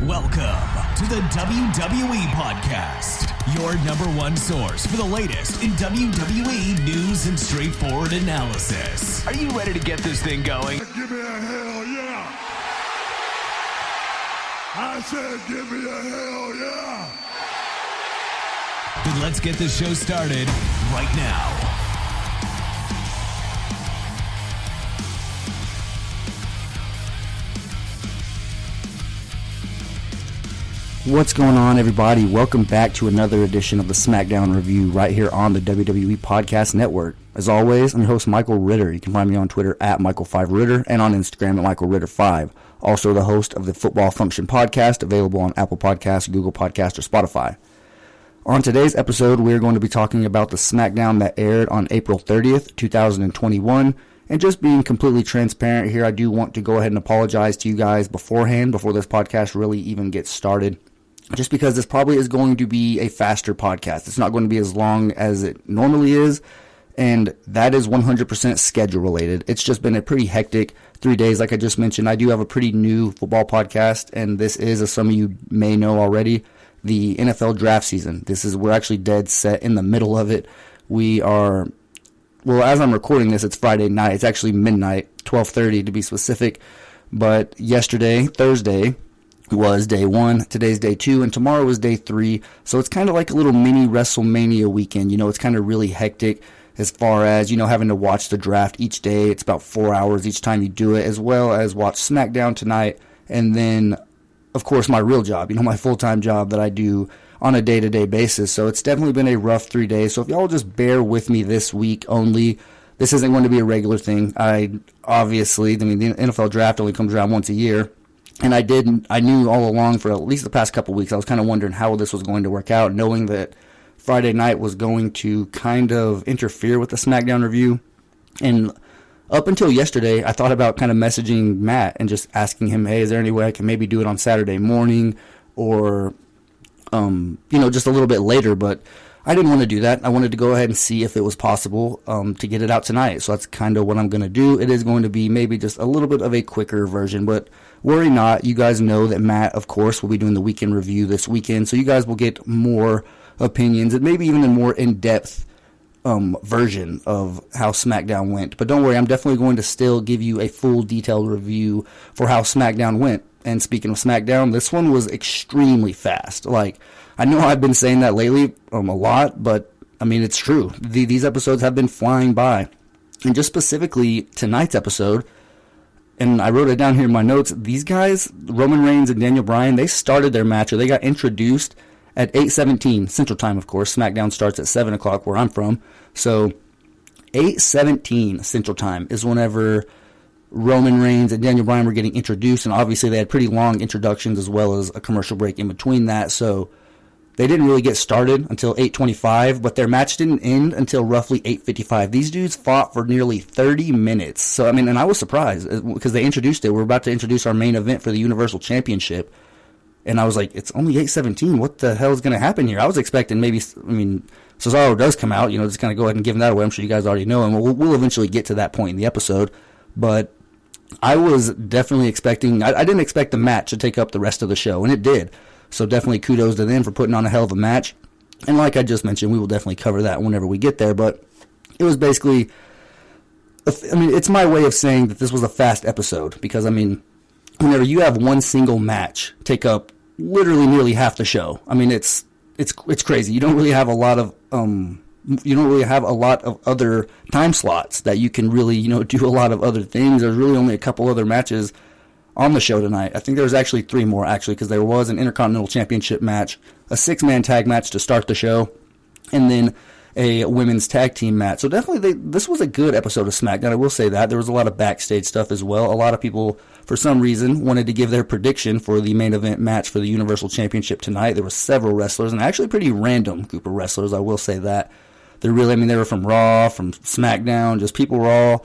Welcome to the WWE Podcast, your number one source for the latest in WWE news and straightforward analysis. Are you ready to get this thing going? Give me a hell yeah! I said give me a hell yeah! Then let's get this show started right now. What's going on, everybody? Welcome back to another edition of the SmackDown Review right here on the WWE Podcast Network. As always, I'm your host, Micheal Ritter. You can find me on Twitter at Micheal5Ritter and on Instagram at MichealRitter5. Also the host of the Football Function Podcast, available on Apple Podcasts, Google Podcasts, or Spotify. On today's episode, we're going to be talking about the SmackDown that aired on April 30th, 2021. And just being completely transparent here, I do want to go ahead and apologize to you guys beforehand, before this podcast really even gets started. Just because this probably is going to be a faster podcast. It's not going to be as long as it normally is, and that is 100% schedule related. It's just been a pretty hectic 3 days. Like I just mentioned, I do have a pretty new football podcast, and this is, as some of you may know already, the NFL draft season. We're actually dead set in the middle of it. We are, well, as I'm recording this, it's Friday night. It's actually midnight, 12:30 to be specific. But yesterday, Thursday, was day one, today's day two, and tomorrow is day three. So it's kind of like a little mini WrestleMania weekend. You know, it's kind of really hectic as far as, you know, having to watch the draft each day. It's about 4 hours each time you do it, as well as watch SmackDown tonight. And then, of course, my real job, you know, my full-time job that I do on a day-to-day basis. So it's definitely been a rough 3 days. So if y'all just bear with me this week only, this isn't going to be a regular thing. The NFL draft only comes around once a year. And I knew all along for at least the past couple weeks, I was kind of wondering how this was going to work out, knowing that Friday night was going to kind of interfere with the SmackDown review. And up until yesterday, I thought about kind of messaging Matt and just asking him, hey, is there any way I can maybe do it on Saturday morning or, just a little bit later? But I didn't want to do that. I wanted to go ahead and see if it was possible to get it out tonight. So that's kind of what I'm going to do. It is going to be maybe just a little bit of a quicker version, but worry not. You guys know that Matt, of course, will be doing the weekend review this weekend. So you guys will get more opinions and maybe even a more in-depth version of how SmackDown went. But don't worry, I'm definitely going to still give you a full detailed review for how SmackDown went. And speaking of SmackDown, this one was extremely fast. Like, I know I've been saying that lately a lot, but I mean, it's true. These episodes have been flying by. And just specifically tonight's episode, and I wrote it down here in my notes, these guys, Roman Reigns and Daniel Bryan, they started their match, or they got introduced at 8:17 Central Time, of course. SmackDown starts at 7 o'clock where I'm from. So 8:17 Central Time is whenever Roman Reigns and Daniel Bryan were getting introduced, and obviously they had pretty long introductions as well as a commercial break in between that, so they didn't really get started until 8:25, but their match didn't end until roughly 8:55. These dudes fought for nearly 30 minutes. So, I mean, and I was surprised because they introduced it. We're about to introduce our main event for the Universal Championship. And I was like, it's only 8:17. What the hell is going to happen here? I was expecting Cesaro does come out, just kind of go ahead and give that away. I'm sure you guys already know, and we'll eventually get to that point in the episode. But I was definitely expecting, I didn't expect the match to take up the rest of the show, and it did. So definitely kudos to them for putting on a hell of a match. And like I just mentioned, we will definitely cover that whenever we get there. But it was basically, it's my way of saying that this was a fast episode. Because, whenever you have one single match take up literally nearly half the show, it's crazy. You don't really have a lot of other time slots that you can really, do a lot of other things. There's really only a couple other matches on the show tonight. I think there was actually 3 more, because there was an Intercontinental Championship match, a 6-man tag match to start the show, and then a women's tag team match. So definitely, this was a good episode of SmackDown. I will say that. There was a lot of backstage stuff as well. A lot of people, for some reason, wanted to give their prediction for the main event match for the Universal Championship tonight. There were several wrestlers, and actually a pretty random group of wrestlers, I will say that. They were from Raw, from SmackDown, just people were all,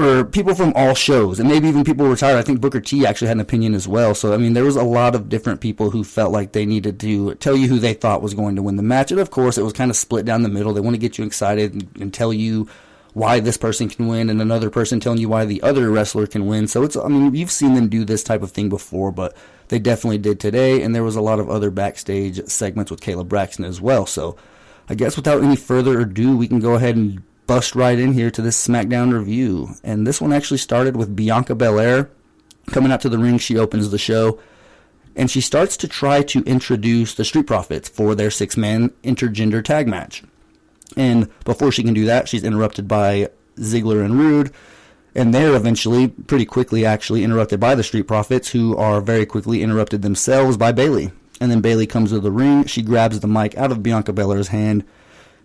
or people from all shows, and maybe even people retired. I think Booker T actually had an opinion as well. So, there was a lot of different people who felt like they needed to tell you who they thought was going to win the match. And, of course, it was kind of split down the middle. They want to get you excited and tell you why this person can win and another person telling you why the other wrestler can win. So you've seen them do this type of thing before, but they definitely did today, and there was a lot of other backstage segments with Caleb Braxton as well. So I guess without any further ado, we can go ahead and bust right in here to this SmackDown review. And this one actually started with Bianca Belair coming out to the ring. She opens the show, and she starts to try to introduce the Street Profits for their 6-man intergender tag match. And before she can do that, she's interrupted by Ziggler and Rude. And they're eventually, pretty quickly actually, interrupted by the Street Profits, who are very quickly interrupted themselves by Bayley. And then Bayley comes to the ring. She grabs the mic out of Bianca Belair's hand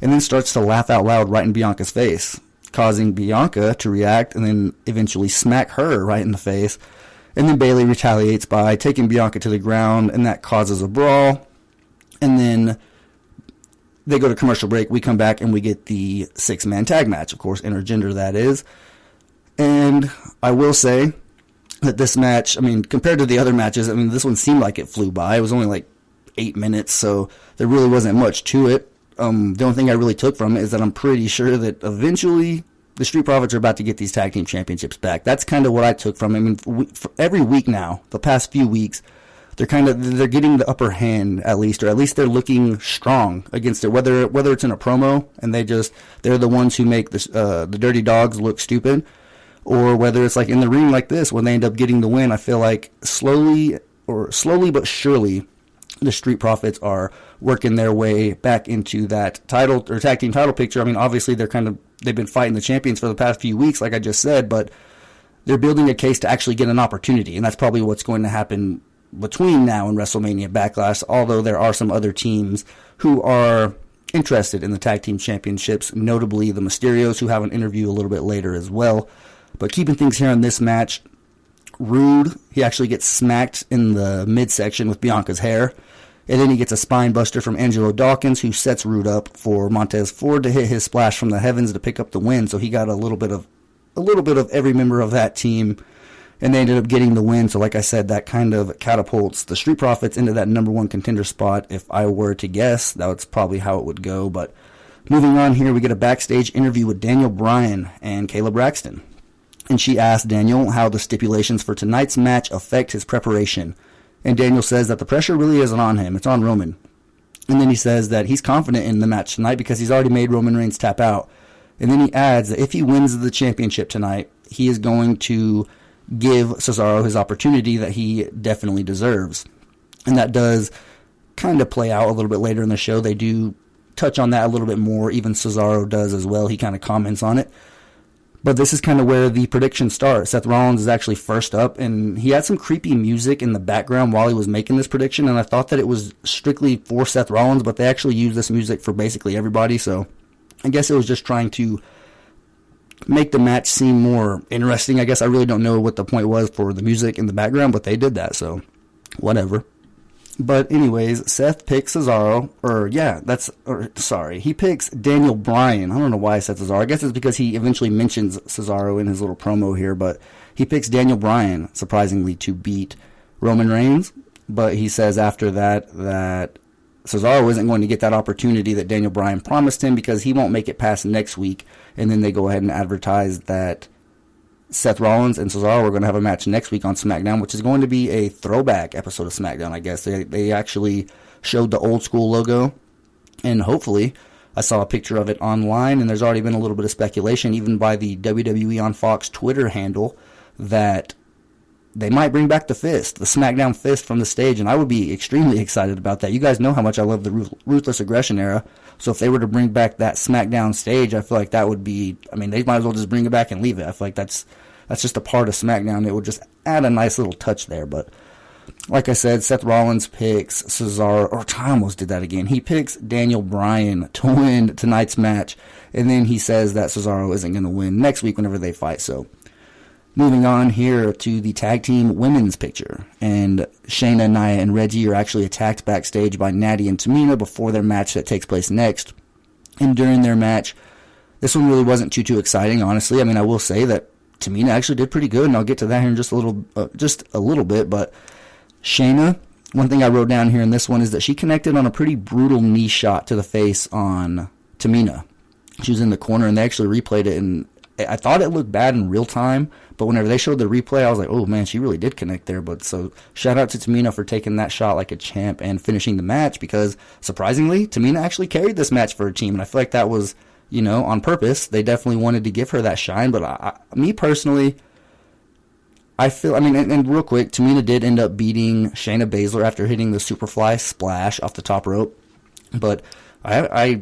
and then starts to laugh out loud right in Bianca's face, causing Bianca to react and then eventually smack her right in the face. And then Bayley retaliates by taking Bianca to the ground, and that causes a brawl. And then they go to commercial break. We come back and we get the 6-man tag match, of course, intergender that is. And I will say that this match, compared to the other matches, this one seemed like it flew by. It was only like 8 minutes, so there really wasn't much to it. The only thing I really took from it is that I'm pretty sure that eventually the Street Profits are about to get these tag team championships back. That's kind of what I took from it. For every week now, the past few weeks, they're getting the upper hand at least, or at least they're looking strong against it. Whether it's in a promo and they're the ones who make the Dirty Dogs look stupid, or whether it's like in the ring like this when they end up getting the win. I feel like slowly but surely the Street Profits are working their way back into that title or tag team title picture. Obviously they've been fighting the champions for the past few weeks, like I just said, but they're building a case to actually get an opportunity, and that's probably what's going to happen between now and WrestleMania Backlash, although there are some other teams who are interested in the tag team championships, notably the Mysterios, who have an interview a little bit later as well. But keeping things here in this match, Rude, he actually gets smacked in the midsection with Bianca's hair, and then he gets a spine buster from Angelo Dawkins, who sets Rude up for Montez Ford to hit his splash from the heavens to pick up the win. So he got a little bit of every member of that team, and they ended up getting the win. So like I said, that kind of catapults the Street Profits into that number 1 contender spot. If I were to guess, that's probably how it would go. But moving on here, we get a backstage interview with Daniel Bryan and Caleb Braxton. And she asked Daniel how the stipulations for tonight's match affect his preparation. And Daniel says that the pressure really isn't on him, it's on Roman. And then he says that he's confident in the match tonight because he's already made Roman Reigns tap out. And then he adds that if he wins the championship tonight, he is going to give Cesaro his opportunity that he definitely deserves. And that does kind of play out a little bit later in the show. They do touch on that a little bit more. Even Cesaro does as well. He kind of comments on it. But this is kind of where the predictions start. Seth Rollins is actually first up, and he had some creepy music in the background while he was making this prediction, and I thought that it was strictly for Seth Rollins, but they actually used this music for basically everybody, so I guess it was just trying to make the match seem more interesting. I guess I really don't know what the point was for the music in the background, but they did that, so whatever. But anyways, Seth picks Cesaro, he picks Daniel Bryan. I don't know why I said Cesaro. I guess it's because he eventually mentions Cesaro in his little promo here, but he picks Daniel Bryan, surprisingly, to beat Roman Reigns. But he says after that Cesaro isn't going to get that opportunity that Daniel Bryan promised him because he won't make it past next week. And then they go ahead and advertise that Seth Rollins and Cesaro are going to have a match next week on SmackDown, which is going to be a throwback episode of SmackDown, I guess. They actually showed the old school logo, and hopefully, I saw a picture of it online, and there's already been a little bit of speculation, even by the WWE on Fox Twitter handle, that they might bring back the fist, the SmackDown fist from the stage, and I would be extremely excited about that. You guys know how much I love the Ruthless Aggression era, so if they were to bring back that SmackDown stage, I feel like that would be, they might as well just bring it back and leave it. I feel like that's just a part of SmackDown. It would just add a nice little touch there, but like I said, Seth Rollins picks Cesaro, or I almost did that again. He picks Daniel Bryan to win tonight's match, and then he says that Cesaro isn't going to win next week whenever they fight, so moving on here to the tag team women's picture, and Shayna, Nia, and Reggie are actually attacked backstage by Natty and Tamina before their match that takes place next. And during their match, this one really wasn't too exciting, honestly. I will say that Tamina actually did pretty good, and I'll get to that here in just a little bit. But Shayna, one thing I wrote down here in this one is that she connected on a pretty brutal knee shot to the face on Tamina. She was in the corner, and they actually replayed it, and I thought it looked bad in real time, but whenever they showed the replay, I was like, oh, man, she really did connect there. But so shout out to Tamina for taking that shot like a champ and finishing the match, because surprisingly, Tamina actually carried this match for her team, and I feel like that was, on purpose. They definitely wanted to give her that shine, but me personally, I feel, and real quick, Tamina did end up beating Shayna Baszler after hitting the Superfly splash off the top rope, but I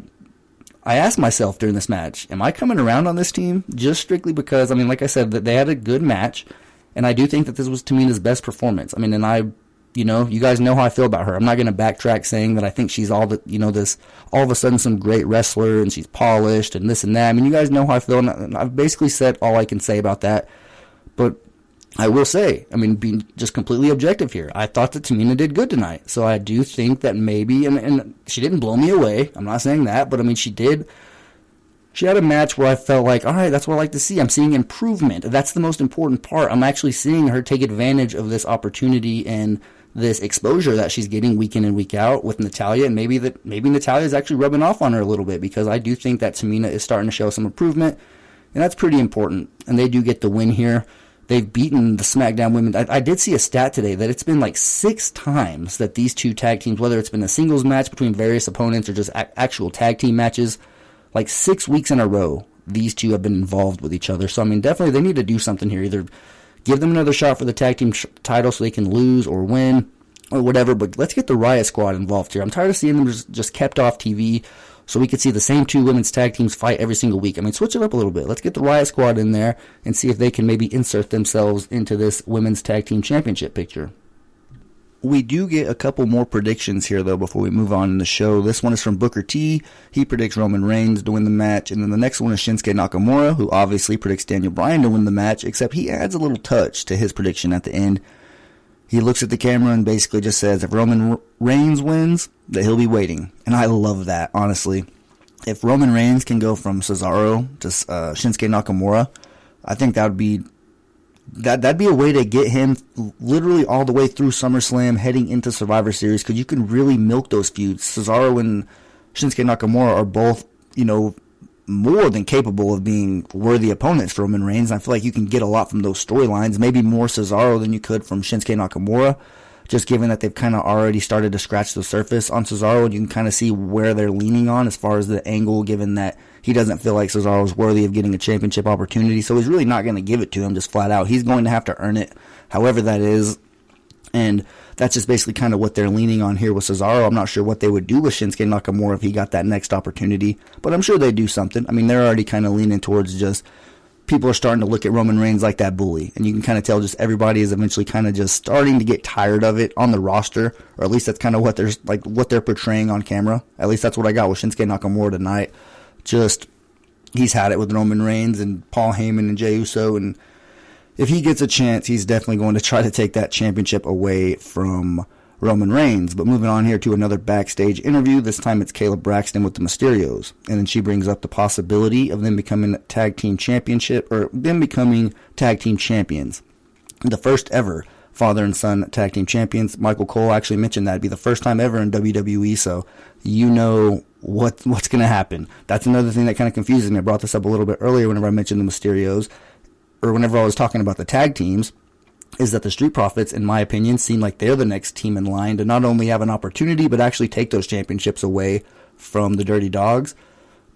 asked myself during this match, am I coming around on this team? Just strictly because, like I said, that they had a good match, and I do think that this was Tamina's best performance. And you guys know how I feel about her. I'm not going to backtrack saying that I think she's all of a sudden some great wrestler, and she's polished, and this and that. You guys know how I feel, and I've basically said all I can say about that. But I will say, being just completely objective here, I thought that Tamina did good tonight. So I do think that maybe, and she didn't blow me away. I'm not saying that, but she did. She had a match where I felt like, all right, that's what I like to see. I'm seeing improvement. That's the most important part. I'm actually seeing her take advantage of this opportunity and this exposure that she's getting week in and week out with Natalya, and maybe Natalya is actually rubbing off on her a little bit, because I do think that Tamina is starting to show some improvement, and that's pretty important. And they do get the win here. They've beaten the SmackDown women. I did see a stat today that it's been like 6 times that these two tag teams, whether it's been a singles match between various opponents or just actual tag team matches, like 6 weeks in a row, these two have been involved with each other. So, definitely they need to do something here. Either give them another shot for the tag team title so they can lose or win or whatever, but let's get the Riot Squad involved here. I'm tired of seeing them just kept off TV so we could see the same 2 women's tag teams fight every single week. Switch it up a little bit. Let's get the Riot Squad in there and see if they can maybe insert themselves into this women's tag team championship picture. We do get a couple more predictions here, though, before we move on in the show. This one is from Booker T. He predicts Roman Reigns to win the match. And then the next one is Shinsuke Nakamura, who obviously predicts Daniel Bryan to win the match, except he adds a little touch to his prediction at the end. He looks at the camera and basically just says, if Roman Reigns wins, that he'll be waiting. And I love that, honestly. If Roman Reigns can go from Cesaro to Shinsuke Nakamura, I think that'd be a way to get him literally all the way through SummerSlam, heading into Survivor Series, because you can really milk those feuds. Cesaro and Shinsuke Nakamura are both, more than capable of being worthy opponents for Roman Reigns. I feel like you can get a lot from those storylines, maybe more Cesaro than you could from Shinsuke Nakamura, just given that they've kind of already started to scratch the surface on Cesaro, and you can kind of see where they're leaning on as far as the angle, given that he doesn't feel like Cesaro is worthy of getting a championship opportunity, so he's really not going to give it to him just flat out. He's going to have to earn it, however that is, and that's just basically kind of what they're leaning on here with Cesaro. I'm not sure what they would do with Shinsuke Nakamura if he got that next opportunity, but I'm sure they'd do something. They're already kind of leaning towards just people are starting to look at Roman Reigns like that bully, and you can kind of tell just everybody is eventually kind of just starting to get tired of it on the roster, or at least that's kind of what they're portraying on camera. At least that's what I got with Shinsuke Nakamura tonight. Just, he's had it with Roman Reigns and Paul Heyman and Jey Uso, and if he gets a chance, he's definitely going to try to take that championship away from Roman Reigns. But moving on here to another backstage interview, this time it's Kayla Braxton with the Mysterios, and then she brings up the possibility of them becoming tag team champions, the first ever father and son tag team champions. Michael Cole actually mentioned that it'd be the first time ever in WWE, so what's going to happen. That's another thing that kind of confuses me. I brought this up a little bit earlier whenever I mentioned the Mysterios, or whenever I was talking about the tag teams, is that the Street Profits, in my opinion, seem like they're the next team in line to not only have an opportunity, but actually take those championships away from the Dirty Dogs.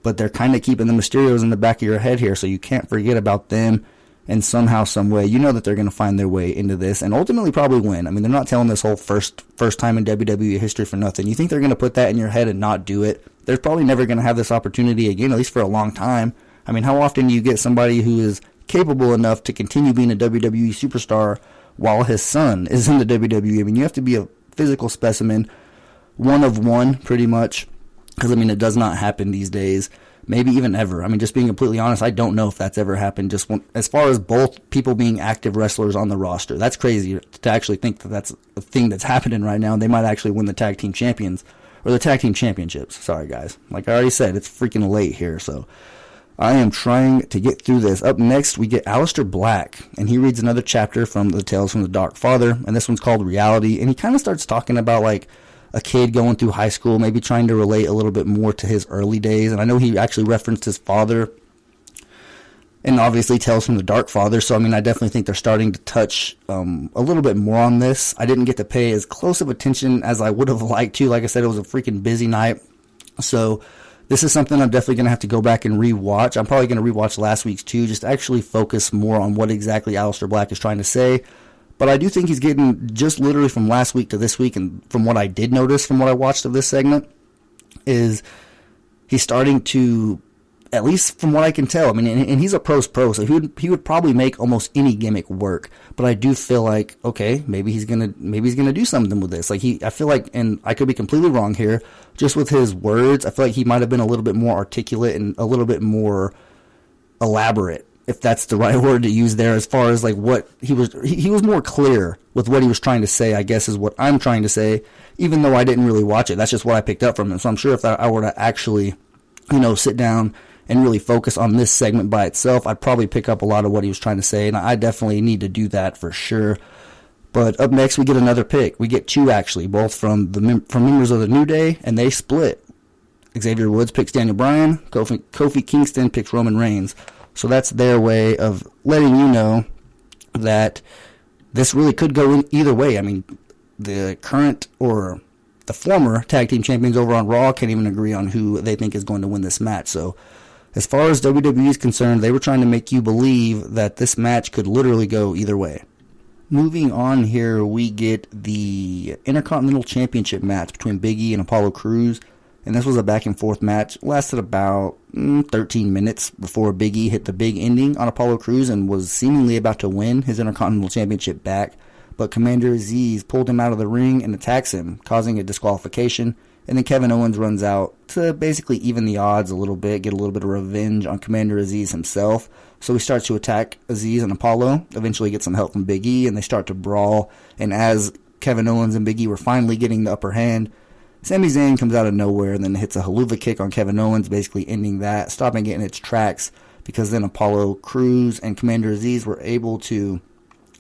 But they're kind of keeping the Mysterios in the back of your head here, so you can't forget about them. And somehow, some way, you know that they're going to find their way into this and ultimately probably win. They're not telling this whole first time in WWE history for nothing. You think they're going to put that in your head and not do it? They're probably never going to have this opportunity again, at least for a long time. How often do you get somebody who is capable enough to continue being a WWE superstar while his son is in the WWE? You have to be a physical specimen, one of one, pretty much, because, it does not happen these days. Maybe even ever. Just being completely honest, I don't know if that's ever happened. Just as far as both people being active wrestlers on the roster, that's crazy to actually think that that's a thing that's happening right now. They might actually win the tag team champions or the tag team championships. Sorry, guys. Like I already said, it's freaking late here, so I am trying to get through this. Up next, we get Aleister Black, and he reads another chapter from the Tales from the Dark Father, and this one's called Reality, and he kind of starts talking about a kid going through high school, maybe trying to relate a little bit more to his early days. And I know he actually referenced his father and obviously Tales from the Dark Father. So, I mean, I definitely think they're starting to touch a little bit more on this. I didn't get to pay as close of attention as I would have liked to. Like I said, it was a freaking busy night. So this is something I'm definitely going to have to go back and rewatch. I'm probably going to rewatch last week's too, just to actually focus more on what exactly Aleister Black is trying to say. But I do think he's getting, just literally from last week to this week, and from what I did notice from what I watched of this segment, is he's starting to, at least from what I can tell, I mean, and he's a pro's pro, so he would probably make almost any gimmick work. But I do feel like, okay, maybe he's gonna do something with this. Like I feel like, and I could be completely wrong here, just with his words, I feel like he might have been a little bit more articulate and a little bit more elaborate, if that's the right word to use there, as far as like what he was more clear with what he was trying to say, I guess, is what I'm trying to say, even though I didn't really watch it. That's just what I picked up from him. So I'm sure if I were to actually, sit down and really focus on this segment by itself, I'd probably pick up a lot of what he was trying to say, and I definitely need to do that for sure. But up next, we get another pick. We get two, actually, both from members of the New Day, and they split. Xavier Woods picks Daniel Bryan. Kofi Kingston picks Roman Reigns. So that's their way of letting you know that this really could go either way. I mean, the current or the former tag team champions over on Raw can't even agree on who they think is going to win this match. So as far as WWE is concerned, they were trying to make you believe that this match could literally go either way. Moving on here, we get the Intercontinental Championship match between Biggie and Apollo Crews. And this was a back-and-forth match. It lasted about 13 minutes before Biggie hit the big ending on Apollo Crews and was seemingly about to win his Intercontinental Championship back. But Commander Aziz pulled him out of the ring and attacks him, causing a disqualification. And then Kevin Owens runs out to basically even the odds a little bit, get a little bit of revenge on Commander Aziz himself. So he starts to attack Aziz and Apollo, eventually get some help from Big E, and they start to brawl. And as Kevin Owens and Big E were finally getting the upper hand, Sami Zayn comes out of nowhere and then hits a haluva kick on Kevin Owens, basically ending that, stopping it in its tracks, because then Apollo Crews and Commander Aziz were able to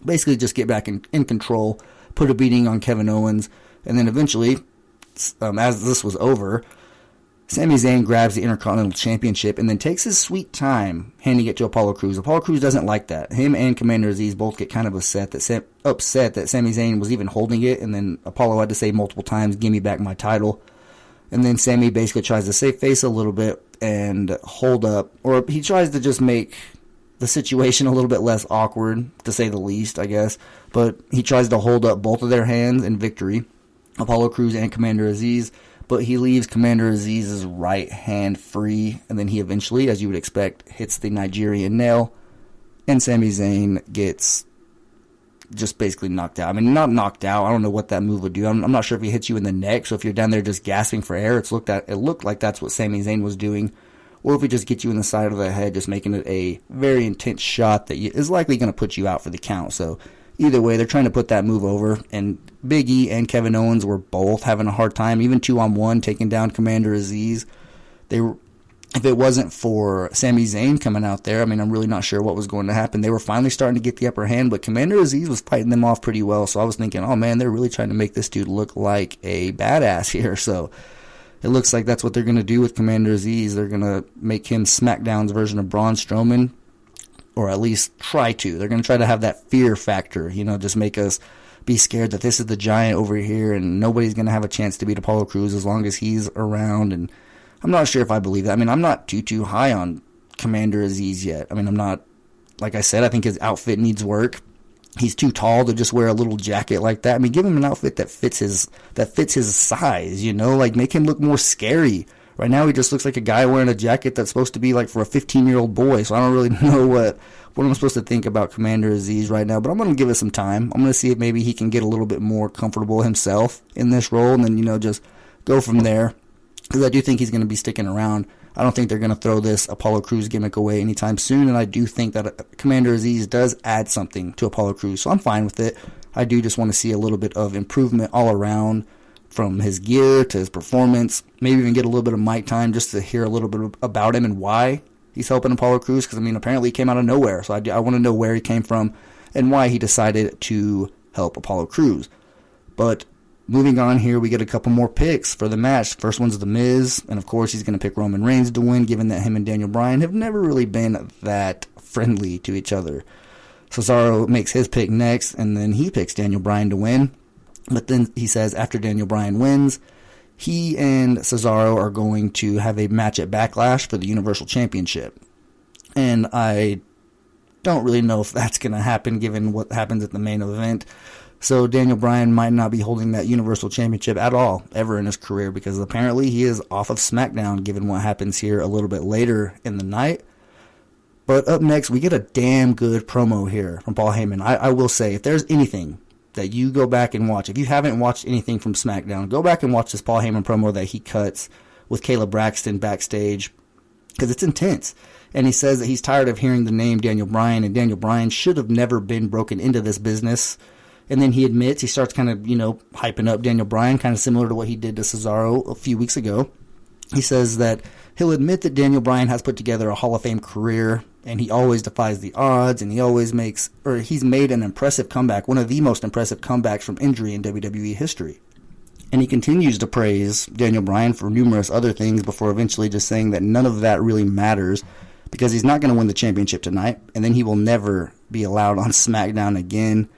basically just get back in control, put a beating on Kevin Owens, and then eventually, as this was over, Sami Zayn grabs the Intercontinental Championship and then takes his sweet time handing it to Apollo Crews. Apollo Crews doesn't like that. Him and Commander Aziz both get kind of upset that Sami Zayn was even holding it, and then Apollo had to say multiple times, "Give me back my title." And then Sami basically tries to save face a little bit and hold up, or he tries to just make the situation a little bit less awkward, to say the least, I guess. But he tries to hold up both of their hands in victory, Apollo Crews and Commander Aziz. But he leaves Commander Aziz's right hand free, and then he eventually, as you would expect, hits the Nigerian nail, and Sami Zayn gets just basically knocked out. I mean, not knocked out. I don't know what that move would do. I'm not sure if he hits you in the neck, so if you're down there just gasping for air, it looked like that's what Sami Zayn was doing, or if he just gets you in the side of the head, just making it a very intense shot that is likely going to put you out for the count. So either way, they're trying to put that move over, and Big E and Kevin Owens were both having a hard time, even 2-on-1, taking down Commander Aziz. If it wasn't for Sami Zayn coming out there, I mean, I'm really not sure what was going to happen. They were finally starting to get the upper hand, but Commander Aziz was fighting them off pretty well, so I was thinking, oh man, they're really trying to make this dude look like a badass here. So it looks like that's what they're going to do with Commander Aziz. They're going to make him SmackDown's version of Braun Strowman, or at least try to. They're going to try to have that fear factor, just make us be scared that this is the giant over here and nobody's going to have a chance to beat Apollo Crews as long as he's around. And I'm not sure if I believe that. I mean, I'm not too high on Commander Aziz yet. I mean, I'm not, like I said, I think his outfit needs work. He's too tall to just wear a little jacket like that. I mean, give him an outfit that fits his size, like make him look more scary. Right now, he just looks like a guy wearing a jacket that's supposed to be like for a 15-year-old boy. So I don't really know what I'm supposed to think about Commander Aziz right now. But I'm going to give it some time. I'm going to see if maybe he can get a little bit more comfortable himself in this role, and then, just go from there. Because I do think he's going to be sticking around. I don't think they're going to throw this Apollo Crews gimmick away anytime soon. And I do think that Commander Aziz does add something to Apollo Crews. So I'm fine with it. I do just want to see a little bit of improvement all around, from his gear to his performance, maybe even get a little bit of mic time just to hear a little bit about him and why he's helping Apollo Crews, because, I mean, apparently he came out of nowhere, so I want to know where he came from and why he decided to help Apollo Crews. But moving on here, we get a couple more picks for the match. First one's The Miz, and of course he's going to pick Roman Reigns to win, given that him and Daniel Bryan have never really been that friendly to each other. Cesaro makes his pick next, and then he picks Daniel Bryan to win. But then he says after Daniel Bryan wins, he and Cesaro are going to have a match at Backlash for the Universal Championship. And I don't really know if that's going to happen given what happens at the main event. So Daniel Bryan might not be holding that Universal Championship at all ever in his career, because apparently he is off of SmackDown given what happens here a little bit later in the night. But up next, we get a damn good promo here from Paul Heyman. I will say, if there's anything that you go back and watch, if you haven't watched anything from SmackDown, go back and watch this Paul Heyman promo that he cuts with Kayla Braxton backstage, because it's intense. And he says that he's tired of hearing the name Daniel Bryan, and Daniel Bryan should have never been broken into this business. And then he admits, he starts kind of, hyping up Daniel Bryan, kind of similar to what he did to Cesaro a few weeks ago. He says that he'll admit that Daniel Bryan has put together a Hall of Fame career, and he always defies the odds, and he's made an impressive comeback, one of the most impressive comebacks from injury in WWE history. And he continues to praise Daniel Bryan for numerous other things before eventually just saying that none of that really matters, because he's not going to win the championship tonight, and then he will never be allowed on SmackDown again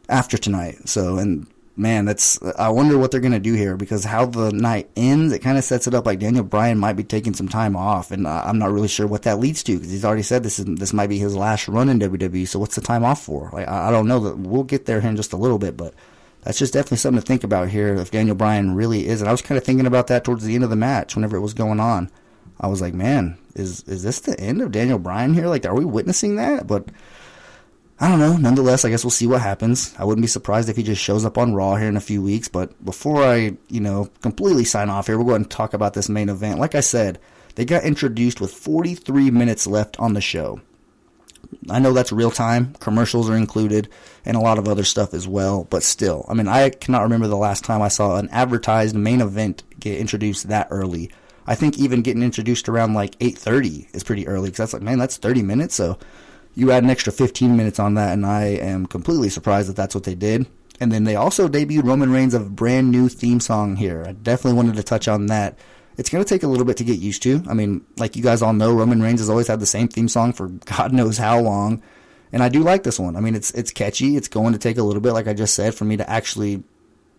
after tonight. So, and man, I wonder what they're going to do here, because how the night ends, it kind of sets it up like Daniel Bryan might be taking some time off, and I'm not really sure what that leads to, because he's already said this might be his last run in WWE, so what's the time off for? Like, I don't know. We'll get there in just a little bit, but that's just definitely something to think about here, if Daniel Bryan really is. And I was kind of thinking about that towards the end of the match, whenever it was going on. I was like, man, is this the end of Daniel Bryan here? Like, are we witnessing that? But I don't know. Nonetheless, I guess we'll see what happens. I wouldn't be surprised if he just shows up on Raw here in a few weeks. But before I, completely sign off here, we'll go ahead and talk about this main event. Like I said, they got introduced with 43 minutes left on the show. I know that's real time. Commercials are included and a lot of other stuff as well. But still, I mean, I cannot remember the last time I saw an advertised main event get introduced that early. I think even getting introduced around like 8:30 is pretty early, because that's 30 minutes. So you add an extra 15 minutes on that, and I am completely surprised that that's what they did. And then they also debuted Roman Reigns' a brand new theme song here. I definitely wanted to touch on that. It's going to take a little bit to get used to. I mean, like you guys all know, Roman Reigns has always had the same theme song for God knows how long. And I do like this one. I mean, it's catchy. It's going to take a little bit, like I just said, for me to actually,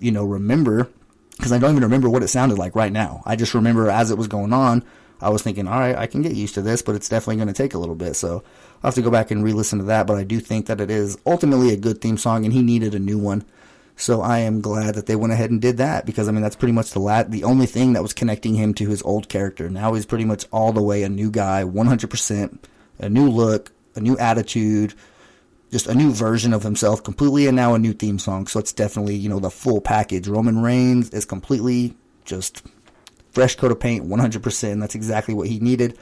remember, because I don't even remember what it sounded like right now. I just remember as it was going on, I was thinking, all right, I can get used to this, but it's definitely going to take a little bit. So I'll have to go back and re-listen to that, but I do think that it is ultimately a good theme song, and he needed a new one. So I am glad that they went ahead and did that, because, I mean, that's pretty much the only thing that was connecting him to his old character. Now he's pretty much all the way a new guy, 100%, a new look, a new attitude, just a new version of himself completely, and now a new theme song. So it's definitely, the full package. Roman Reigns is completely just fresh coat of paint, 100%, and that's exactly what he needed.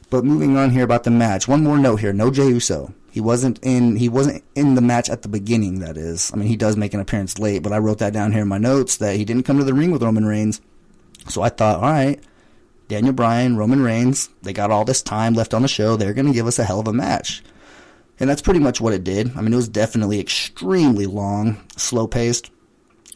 But moving on here about the match, one more note here, no Jey Uso. He wasn't in the match at the beginning, that is. I mean, he does make an appearance late, but I wrote that down here in my notes that he didn't come to the ring with Roman Reigns. So I thought, all right, Daniel Bryan, Roman Reigns, they got all this time left on the show. They're going to give us a hell of a match. And that's pretty much what it did. I mean, it was definitely extremely long, slow-paced.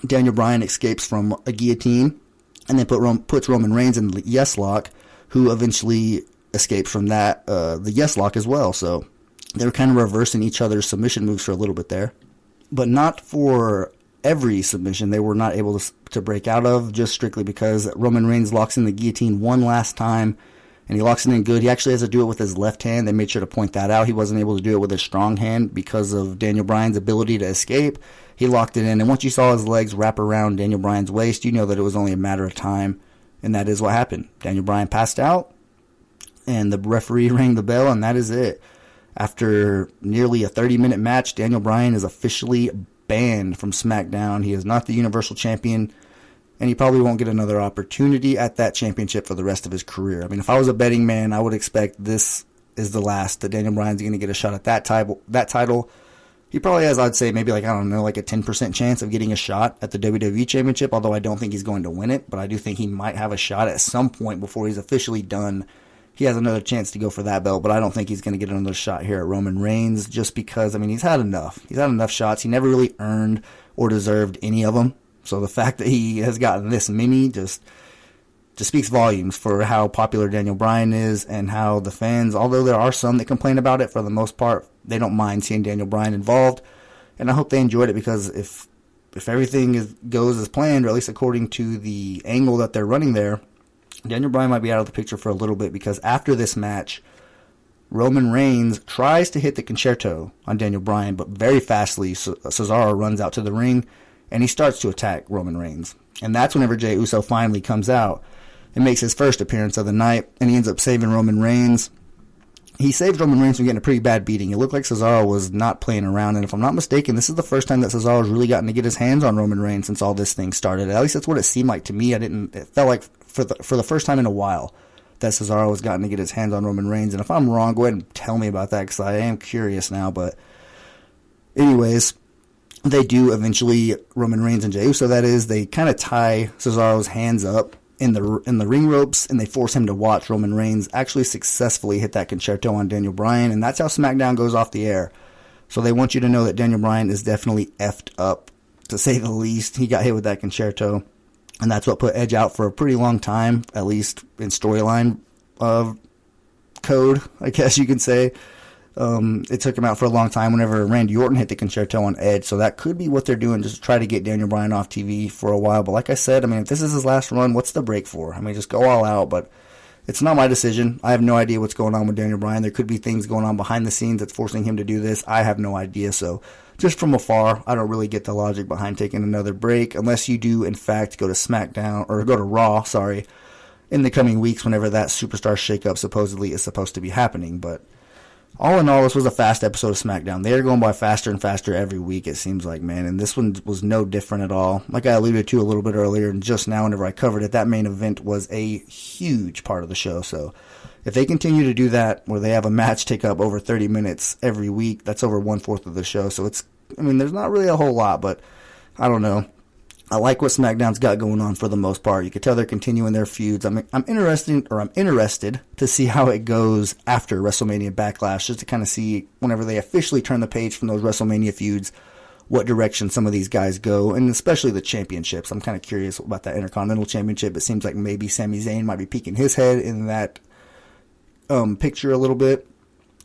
Daniel Bryan escapes from a guillotine and then puts Roman Reigns in the yes lock, who eventually escapes from that, the yes lock as well. So they were kind of reversing each other's submission moves for a little bit there. But not for every submission they were not able to break out of, just strictly because Roman Reigns locks in the guillotine one last time, and he locks it in good. He actually has to do it with his left hand. They made sure to point that out. He wasn't able to do it with his strong hand because of Daniel Bryan's ability to escape. He locked it in, and once you saw his legs wrap around Daniel Bryan's waist, you know that it was only a matter of time, and that is what happened. Daniel Bryan passed out, and the referee rang the bell, and that is it. After nearly a 30-minute match, Daniel Bryan is officially banned from SmackDown. He is not the Universal Champion, and he probably won't get another opportunity at that championship for the rest of his career. I mean, if I was a betting man, I would expect this is the last that Daniel Bryan's going to get a shot at that title. He probably has, I'd say, maybe like a 10% chance of getting a shot at the WWE Championship, although I don't think he's going to win it, but I do think he might have a shot at some point before he's officially done. He has another chance to go for that belt, but I don't think he's going to get another shot here at Roman Reigns, just because, I mean, he's had enough. He's had enough shots. He never really earned or deserved any of them. So the fact that he has gotten this many just speaks volumes for how popular Daniel Bryan is, and how the fans, although there are some that complain about it, for the most part, they don't mind seeing Daniel Bryan involved. And I hope they enjoyed it, because if everything goes as planned, or at least according to the angle that they're running there, Daniel Bryan might be out of the picture for a little bit, because after this match, Roman Reigns tries to hit the concerto on Daniel Bryan, but very fastly Cesaro runs out to the ring, and he starts to attack Roman Reigns. And that's whenever Jey Uso finally comes out and makes his first appearance of the night, and he ends up saving Roman Reigns. He saves Roman Reigns from getting a pretty bad beating. It looked like Cesaro was not playing around, and if I'm not mistaken, this is the first time that Cesaro's really gotten to get his hands on Roman Reigns since all this thing started. At least that's what it seemed like to me. It felt like for the first time in a while that Cesaro has gotten to get his hands on Roman Reigns. And if I'm wrong, go ahead and tell me about that, because I am curious now. But anyways, they do eventually, Roman Reigns and Jey Uso, that is, they kind of tie Cesaro's hands up in the ring ropes, and they force him to watch Roman Reigns actually successfully hit that concerto on Daniel Bryan, and that's how SmackDown goes off the air. So they want you to know that Daniel Bryan is definitely effed up, to say the least. He got hit with that concerto, and that's what put Edge out for a pretty long time, at least in storyline code, I guess you could say. It took him out for a long time whenever Randy Orton hit the concerto on Edge, so that could be what they're doing, just to try to get Daniel Bryan off TV for a while. But like I said, I mean, if this is his last run, what's the break for? I mean, just go all out, but it's not my decision. I have no idea what's going on with Daniel Bryan. There could be things going on behind the scenes that's forcing him to do this. I have no idea, so just from afar, I don't really get the logic behind taking another break, unless you do, in fact, go to SmackDown, or go to Raw, in the coming weeks whenever that superstar shakeup supposedly is supposed to be happening. But all in all, this was a fast episode of SmackDown. They are going by faster and faster every week, it seems like, man. And this one was no different at all. Like I alluded to a little bit earlier, and just now whenever I covered it, that main event was a huge part of the show. So if they continue to do that, where they have a match take up over 30 minutes every week, that's over 1/4 of the show. So there's not really a whole lot, but I don't know. I like what SmackDown's got going on for the most part. You can tell they're continuing their feuds. I'm interested to see how it goes after WrestleMania Backlash, just to kind of see, whenever they officially turn the page from those WrestleMania feuds, what direction some of these guys go, and especially the championships. I'm kind of curious about that Intercontinental Championship. It seems like maybe Sami Zayn might be peeking his head in that picture a little bit.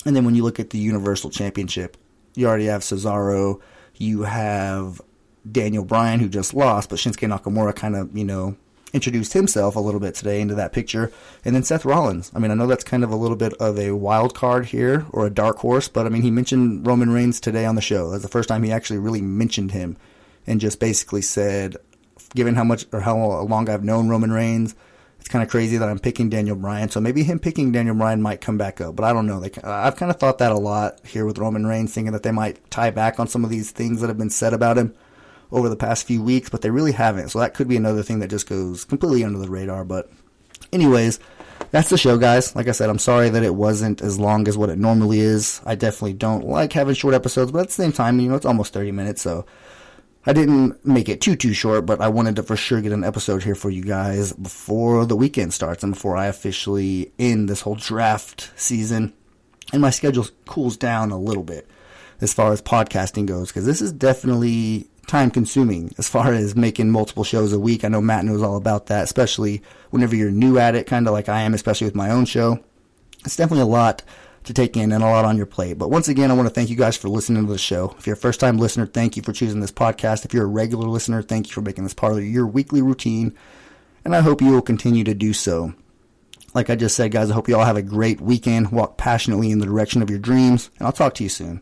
And then when you look at the Universal Championship, you already have Cesaro, you have Daniel Bryan, who just lost, but Shinsuke Nakamura kind of, introduced himself a little bit today into that picture. And then Seth Rollins. I mean, I know that's kind of a little bit of a wild card here, or a dark horse, but I mean, he mentioned Roman Reigns today on the show. That's the first time he actually really mentioned him, and just basically said, given how long I've known Roman Reigns, it's kind of crazy that I'm picking Daniel Bryan. So maybe him picking Daniel Bryan might come back up, but I don't know. I've kind of thought that a lot here with Roman Reigns, thinking that they might tie back on some of these things that have been said about him over the past few weeks, but they really haven't. So that could be another thing that just goes completely under the radar. But anyways, that's the show, guys. Like I said, I'm sorry that it wasn't as long as what it normally is. I definitely don't like having short episodes, but at the same time, it's almost 30 minutes, so I didn't make it too short, but I wanted to for sure get an episode here for you guys before the weekend starts and before I officially end this whole draft season and my schedule cools down a little bit as far as podcasting goes, because this is definitely time consuming as far as making multiple shows a week. I know Matt knows all about that, especially whenever you're new at it, kind of like I am, especially with my own show. It's definitely a lot to take in and a lot on your plate. But once again, I want to thank you guys for listening to the show. If you're a first-time listener, thank you for choosing this podcast. If you're a regular listener, thank you for making this part of your weekly routine, and I hope you will continue to do so. Like I just said, guys, I hope you all have a great weekend, walk passionately in the direction of your dreams, and I'll talk to you soon.